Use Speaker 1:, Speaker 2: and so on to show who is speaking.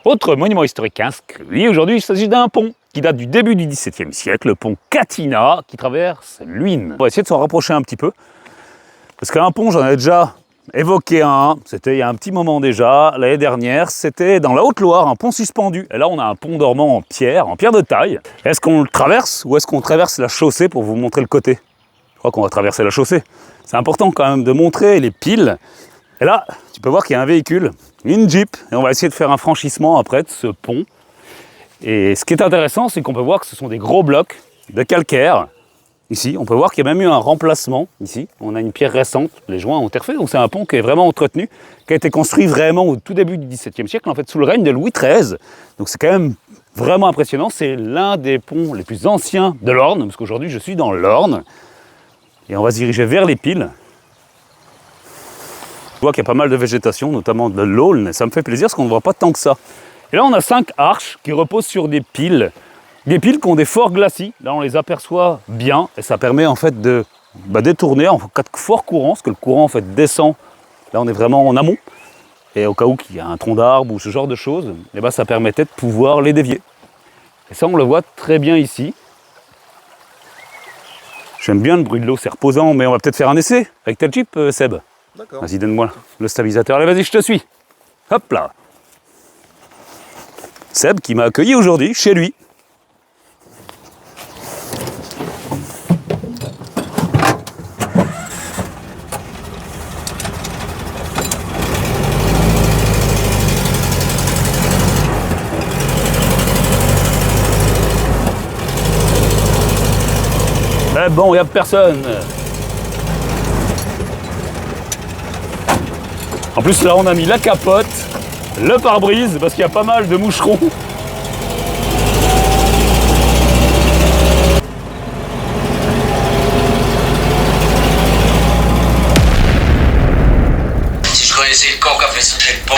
Speaker 1: Autre monument historique inscrit, aujourd'hui il s'agit d'un pont qui date du début du XVIIe siècle, le pont Catinat qui traverse l'Huisne. On va essayer de s'en rapprocher un petit peu, parce qu'un pont j'en ai déjà évoqué un, c'était il y a un petit moment déjà, l'année dernière, c'était dans la Haute-Loire, un pont suspendu. Et là on a un pont dormant en pierre de taille. Est-ce qu'on le traverse ou est-ce qu'on traverse la chaussée pour vous montrer le côté? Je crois qu'on va traverser la chaussée. C'est important quand même de montrer les piles. Et là, tu peux voir qu'il y a un véhicule, une Jeep, et on va essayer de faire un franchissement après de ce pont. Et ce qui est intéressant, c'est qu'on peut voir que ce sont des gros blocs de calcaire. Ici, on peut voir qu'il y a même eu un remplacement. Ici, on a une pierre récente, les joints ont été refaits, donc c'est un pont qui est vraiment entretenu, qui a été construit vraiment au tout début du XVIIe siècle, en fait sous le règne de Louis XIII. Donc c'est quand même vraiment impressionnant, c'est l'un des ponts les plus anciens de l'Orne, parce qu'aujourd'hui je suis dans l'Orne. Et on va se diriger vers les piles. Je vois qu'il y a pas mal de végétation, notamment de l'aulne, et ça me fait plaisir parce qu'on ne voit pas tant que ça. Et là, on a 5 arches qui reposent sur des piles qui ont des forts glacis. Là, on les aperçoit bien, et ça permet en fait de détourner en cas de fort courant, parce que le courant en fait descend. Là, on est vraiment en amont, et au cas où il y a un tronc d'arbre ou ce genre de choses, et ben, ça permettait de pouvoir les dévier. Et ça, on le voit très bien ici. J'aime bien le bruit de l'eau, c'est reposant, mais on va peut-être faire un essai avec ta Jeep, Seb.
Speaker 2: D'accord.
Speaker 1: Vas-y, donne-moi le stabilisateur. Allez, vas-y, je te suis. Hop là. Seb qui m'a accueilli aujourd'hui chez lui. Mais bon, il n'y a personne. En plus, là, on a mis la capote, le pare-brise, parce qu'il y a pas mal de moucherons.
Speaker 3: Si je connaissais le camp qui a fait sauter le pont,